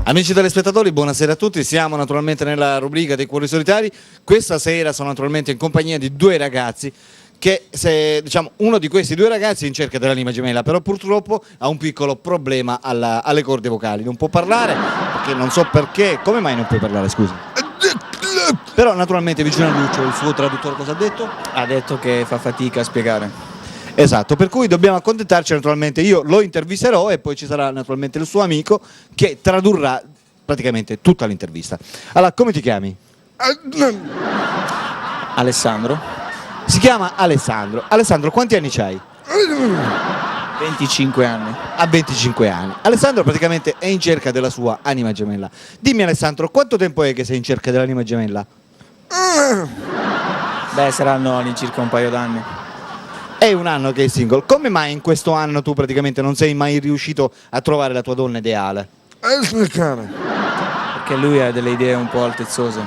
Amici telespettatori, buonasera a tutti, siamo naturalmente nella rubrica dei cuori solitari. Questa sera sono naturalmente in compagnia di due ragazzi che, uno di questi due ragazzi è in cerca dell'anima gemella, però purtroppo ha un piccolo problema alle corde vocali, non può parlare, perché non so perché, come mai non puoi parlare, scusa? Però naturalmente vicino a Lucio, il suo traduttore cosa ha detto? Ha detto che fa fatica a spiegare. Esatto, per cui dobbiamo accontentarci naturalmente, io lo intervisterò e poi ci sarà naturalmente il suo amico che tradurrà praticamente tutta l'intervista. Allora, come ti chiami? Alessandro, Si chiama Alessandro. Alessandro, quanti anni c'hai? 25 anni. Ha 25 anni. Alessandro praticamente è in cerca della sua anima gemella. Dimmi Alessandro, quanto tempo è che sei in cerca dell'anima gemella? Beh, saranno all'incirca un paio d'anni. È un anno che è single. Come mai in questo anno tu praticamente non sei mai riuscito a trovare la tua donna ideale? Perché lui ha delle idee un po' altezzose.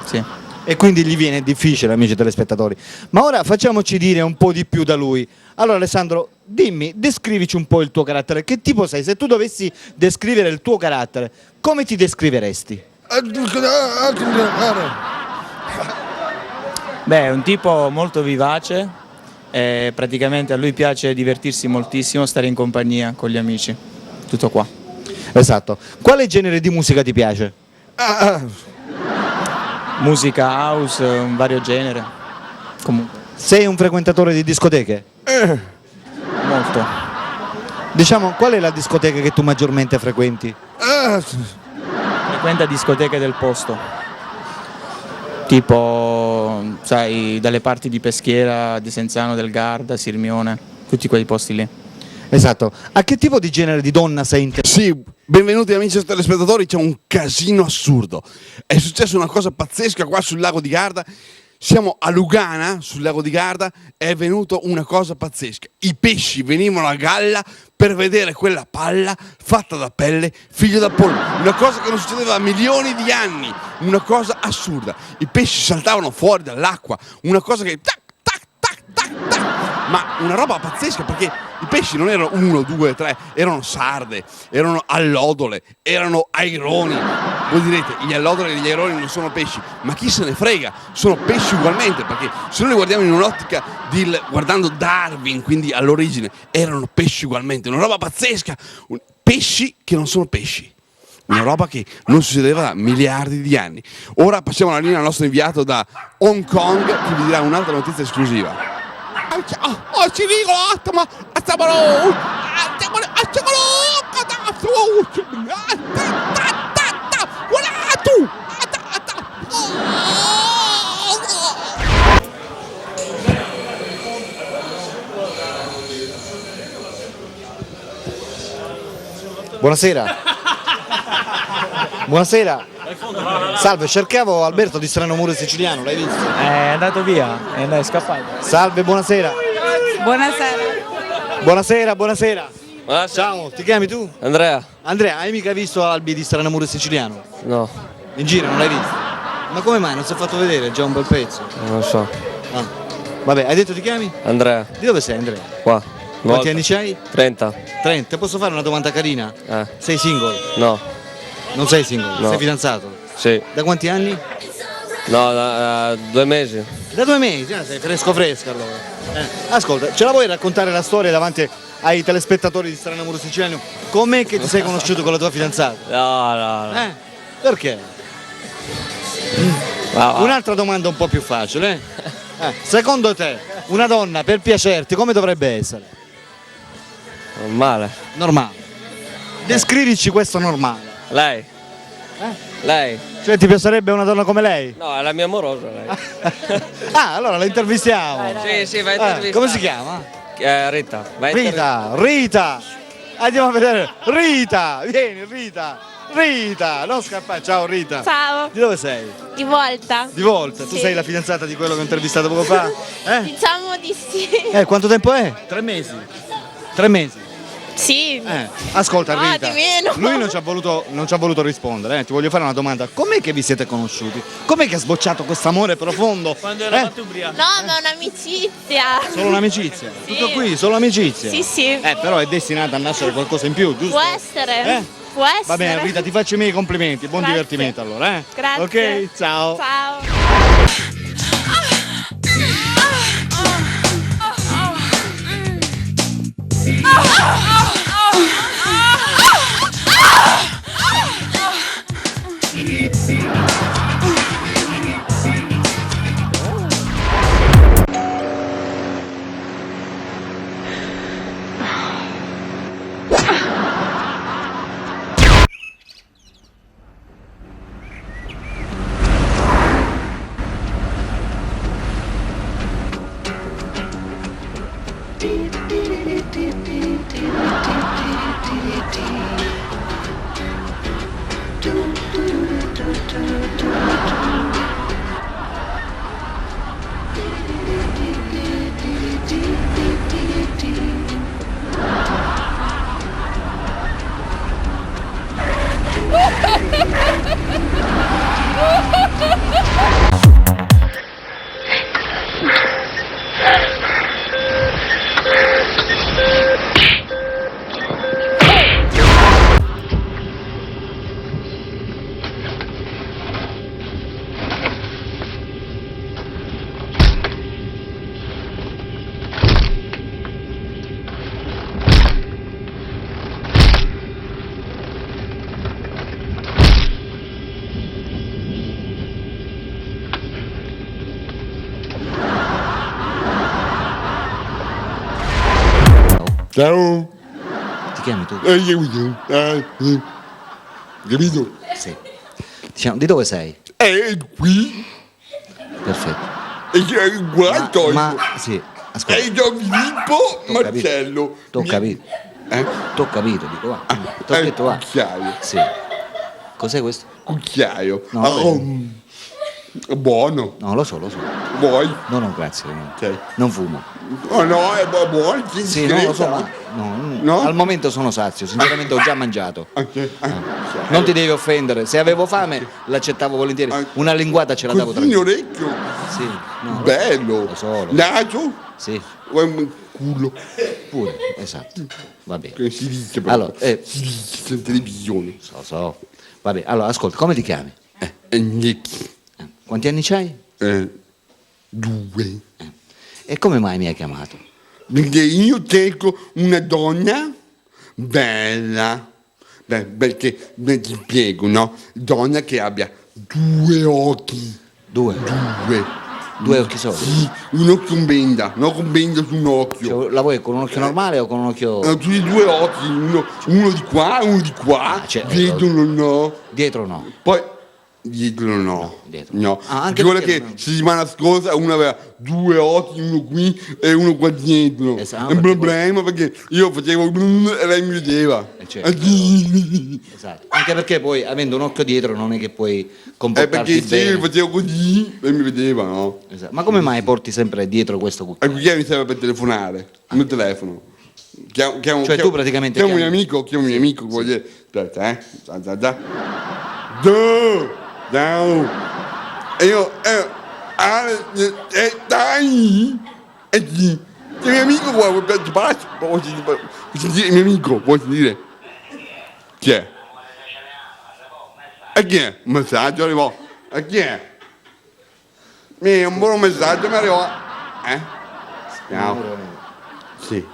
Sì. E quindi gli viene difficile, amici telespettatori. Ma ora facciamoci dire un po' di più da lui. Allora Alessandro, dimmi, descrivici un po' il tuo carattere. Che tipo sei? Se tu dovessi descrivere il tuo carattere, come ti descriveresti? Beh, è un tipo molto vivace. E praticamente a lui piace divertirsi moltissimo, stare in compagnia con gli amici. Tutto qua. Esatto. Quale genere di musica ti piace? Musica house, un vario genere. Comunque, Sei un frequentatore di discoteche? molto. Diciamo, qual è la discoteca che tu maggiormente frequenti? Frequenta discoteche del posto. Tipo, sai, dalle parti di Peschiera, di Senzano del Garda, Sirmione, tutti quei posti lì. Esatto. A che tipo di genere di donna sei interessato? Sì, benvenuti amici telespettatori, c'è un casino assurdo. È successa una cosa pazzesca qua sul lago di Garda. Siamo a Lugana, sul lago di Garda, è venuta una cosa pazzesca. I pesci venivano a galla per vedere quella palla fatta da pelle, figlio da pollo. Una cosa che non succedeva da milioni di anni, una cosa assurda. I pesci saltavano fuori dall'acqua, una cosa che... tac, tac, tac, tac, tac. Ma una roba pazzesca, perché i pesci non erano 1, 2, 3, erano sarde, erano allodole, erano aironi. Voi direte, gli allodole e gli aironi non sono pesci, ma chi se ne frega, sono pesci ugualmente, perché se noi li guardiamo in un'ottica guardando Darwin, quindi all'origine, erano pesci ugualmente, una roba pazzesca, pesci che non sono pesci. Una roba che non succedeva da miliardi di anni. Ora passiamo la linea al nostro inviato da Hong Kong, che vi dirà un'altra notizia esclusiva. Ci dico, Buonasera. Buonasera. Salve, cercavo Alberto di Strano Amore Siciliano, l'hai visto? È andato via, è scappato. Salve, buonasera. Buonasera. Buonasera, buonasera. Buonasera. Ciao, ti chiami tu? Andrea? Andrea, hai mica visto Albi di Strano Amore Siciliano? No, In giro non l'hai visto? Ma come mai? Non si è fatto vedere? È già un bel pezzo. non lo so. Ah. Vabbè, hai detto ti chiami? Andrea, Di dove sei Andrea? qua. Quanti anni c'hai? 30. 30. Posso fare una domanda carina? Sei single? No, Non sei single? No. Sei fidanzato? sì. Da quanti anni? No, da 2 mesi. Da 2 mesi, sei fresco fresco allora. Ascolta, ce la vuoi raccontare la storia davanti ai telespettatori di Strano Amore Siciliano? Com'è che ti sei conosciuto con la tua fidanzata? No. Perché? Un'altra domanda un po' più facile. Secondo te, una donna per piacerti come dovrebbe essere? Male. Normale. Descrivici questo normale. Lei? Lei? Cioè ti piacerebbe una donna come lei? No, è la mia amorosa lei. Allora la intervistiamo. Sì, vai a Come si chiama? Rita. Vai a Rita. Andiamo a vedere. Rita, vieni Rita. Rita, non scappare. Ciao Rita. Ciao. Di dove sei? Di volta. Di Volta. Tu Sì. sei la fidanzata di quello che ho intervistato poco fa? Diciamo di sì. Quanto tempo è? 3 mesi. 3 mesi. Sì. Ascolta No, Rita, di meno. lui non ci ha voluto rispondere, ti voglio fare una domanda, com'è che vi siete conosciuti? Com'è che ha sbocciato questo amore profondo? Quando eravate ubriachi. No, ma è un'amicizia. Solo un'amicizia? Sì. Tutto qui, solo amicizia? Sì, sì. Però è destinata a nascere qualcosa in più, giusto? Può essere. Può Può essere. Va bene, Rita, ti faccio i miei complimenti. Buon Grazie. divertimento allora, eh? Grazie. Ok, ciao. Ciao. Ciao. Ti chiami tu? Capito? Sì. Diciamo, di dove sei? Qui. Perfetto. Guarda, Ma sì, ascolta. Io Filippo T'ho capito. Marcello. T'ho capito. T'ho capito, dico va. T'ho detto va. Cucchiaio. Sì. Cos'è questo? Cucchiaio. No, Buono. No, lo so. Vuoi? No, no, grazie. No. Ok. Non fumo. Oh no, è buono. Sì, no, lo so, ma No? al momento sono sazio, sinceramente ho già mangiato. Ok. Non ti devi offendere, se avevo fame l'accettavo volentieri. Una linguata ce la davo Così tranquillo. orecchio. Sì, no, Bello. Lo so. Naso. Sì, Culo. pure, esatto. Va bene. Che si dice proprio. Allora, Si dice in televisione. so. Va bene, allora ascolta, come ti chiami? Gnecchi. Quanti anni c'hai? 2. E come mai mi hai chiamato? Perché io cerco una donna bella. Beh, perché ti spiego, no? Donna che abbia 2 occhi. Due 2. occhi soli? Sì, un occhio in benda, non con benda su un occhio. Cioè, la vuoi con un occhio normale o con un occhio Tutti e 2 occhi, uno di qua, uno di qua, cioè, vedono no. dietro no? Poi dietro no. Dietro. No. Ah, anche Guarda perché che non- settimana scorsa uno aveva 2 occhi, uno qui e uno qua dietro. Esatto, È un perché problema perché io facevo e lei mi vedeva. certo. Esatto. Anche perché poi avendo un occhio dietro non è che puoi comportarti Perché se io bene. facevo così, lei mi vedeva, no? Esatto. Ma come mai porti sempre dietro questo cucchiaio? E qui mi serve per telefonare, il mio telefono. Cioè, tu praticamente chiamo un chiami- amico, voglio dire. Aspetta, Già. Ciao. E io, dai! E chi? C'è mio amico qua, ti passo, vuoi sentire il mio amico, vuoi sentire? Chi è? E chi è? Un messaggio arrivò. E chi è? Un buon messaggio mi arrivò. Ciao. Sì.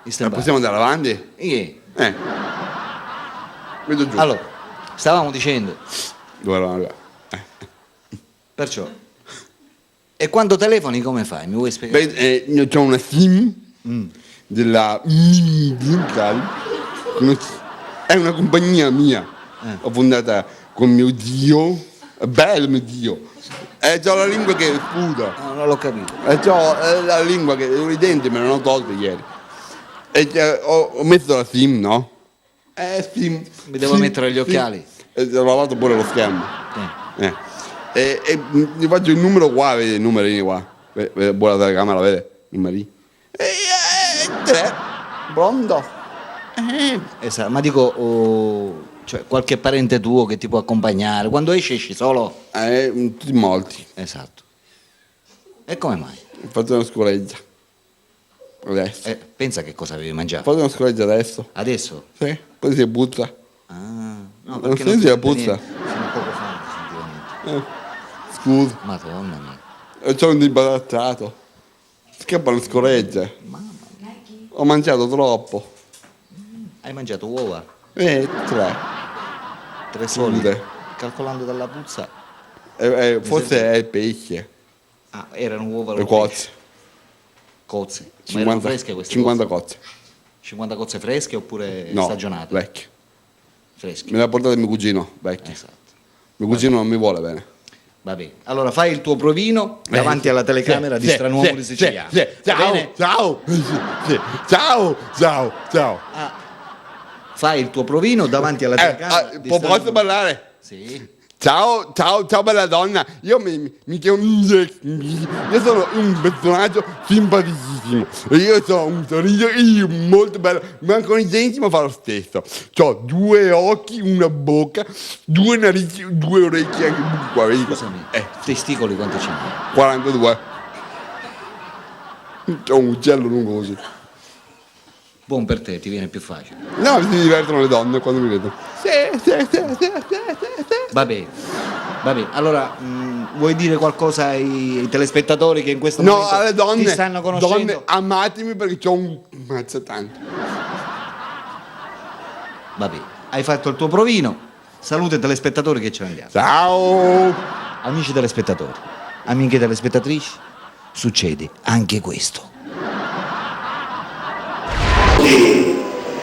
Possiamo andare avanti? Vedo giù. Allora, stavamo dicendo, Guarda. perciò, e quando telefoni come fai? Mi vuoi spiegare? Beh, io ho una SIM della Digital. È una compagnia mia. Ho fondata con mio zio. È bello mio zio. E c'ho la lingua che sputa. No, non l'ho capito. E c'ho la lingua che i denti me l'hanno tolta ieri. E ho messo la SIM, no? SIM. Mi devo mettere gli occhiali. E ho lavato pure lo schermo. Eh. E gli faccio il numero qua, vedi il numerino qua. Buona telecamera, vede? Numeri. 3. Pronto? Esatto. Ma dico, cioè, qualche parente tuo che ti può accompagnare. Quando esci solo? Tutti molti. Esatto. E come mai? Ho fatto una scoreggia. Adesso. Pensa che cosa avevi mangiato. Ho fatto una scoreggia adesso. Adesso? Sì. Poi si butta. No, Non perché senti si la sente puzza? niente. Fino a poco fa non si sentiva niente. Scusa, Madonna mia. e c'ho un imbarazzato. Scappano scoregge. Ho mangiato troppo. Hai mangiato uova? 3. 3 solide. Solide. Calcolando dalla puzza. Forse è il pesce. Ah, erano uova Le o cozze. pesce? Cozze. Ma erano 50, fresche queste 50 cozze? cozze. 50 cozze fresche oppure No, stagionate? vecchie. Fresche. Me le ha portate mio cugino, vecchie. Esatto. Mio cugino non mi vuole bene. Vabbè. Allora fai il tuo provino davanti alla telecamera di Stranuomo di Siciliano. Va Ciao, bene? ciao, ciao. Fai il tuo provino davanti alla telecamera di Posso Stranuomo. parlare? Sì. Ciao bella donna, io mi chiamo io sono un personaggio simpaticissimo e io ho un sorriso molto bello, mancano i denti ma fa lo stesso. Ho 2 occhi, una bocca, 2 narici, 2 orecchie anche qua, vedi? Scusami. Testicoli quanti ce n'hai? 42. Ho un uccello lungo così. Buon per te, ti viene più facile. No, si divertono le donne quando mi vedono. Va bene. Allora, vuoi dire qualcosa ai telespettatori che in questo No, momento alle donne, ti stanno conoscendo? donne, amatemi perché ho un mazza tanto. Va bene. Hai fatto il tuo provino. Saluta i telespettatori che ce ne andiamo. Ciao! Amici telespettatori, amiche telespettatrici, succede anche questo.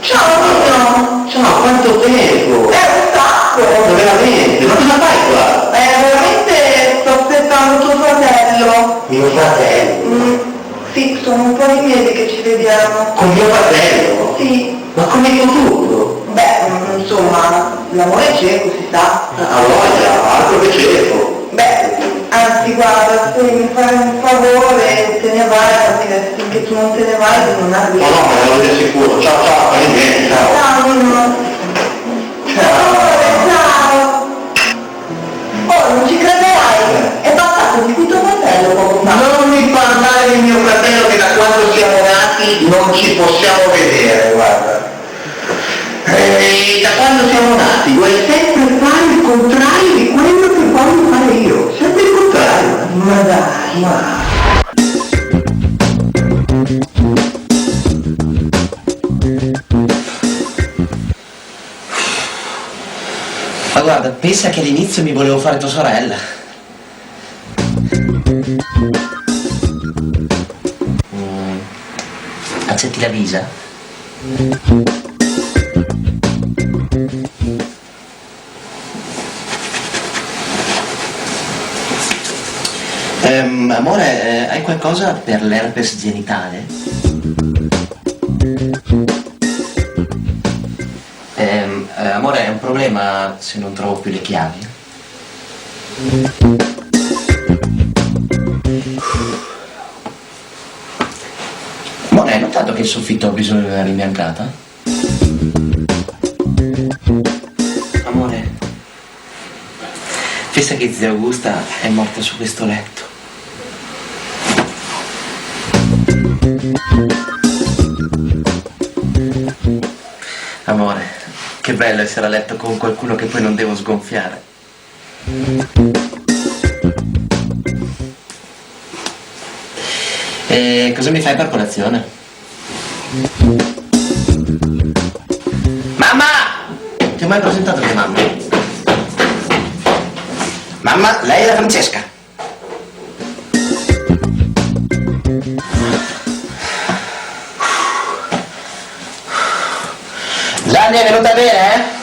Ciao, quanto tempo! È un sacco! Veramente, ma cosa fai qua? Veramente sto aspettando tuo fratello. Mio fratello? Sì, sono un po' di mesi che ci vediamo. Con mio fratello? Sì. Ma come è potuto? Beh, insomma, l'amore è cieco, si sa. A voglia, altro che cieco. Beh, anzi guarda, se mi fai un favore, te ne vai, perché finché tu non te ne vai non arrivi. No, me lo vedo sicuro. Ciao, fai bene, ciao. Ciao, Nino. Ciao. Oh, non ci crederai, è passato di qui tuo fratello poco fa. Non mi parlare di mio fratello che da quando siamo nati non ci possiamo vedere, guarda. Da quando siamo nati vuoi sempre fare il contrario di quello che voglio fare io. Sempre il contrario. Ma dai, ma... Ma guarda, pensa che all'inizio mi volevo fare tua sorella. Accetti la visa? Amore, hai qualcosa per l'herpes genitale? Amore, è un problema se non trovo più le chiavi? Amore, hai notato che il soffitto ha bisogno di una rimbiancata? Amore, pensa che zia Augusta è morta su questo letto. Amore, che bello essere a letto con qualcuno che poi non devo sgonfiare. E cosa mi fai per colazione? Mamma! Ti ho mai presentato mia mamma? Mamma, lei è la Francesca. Gianni è venuta a bere, eh?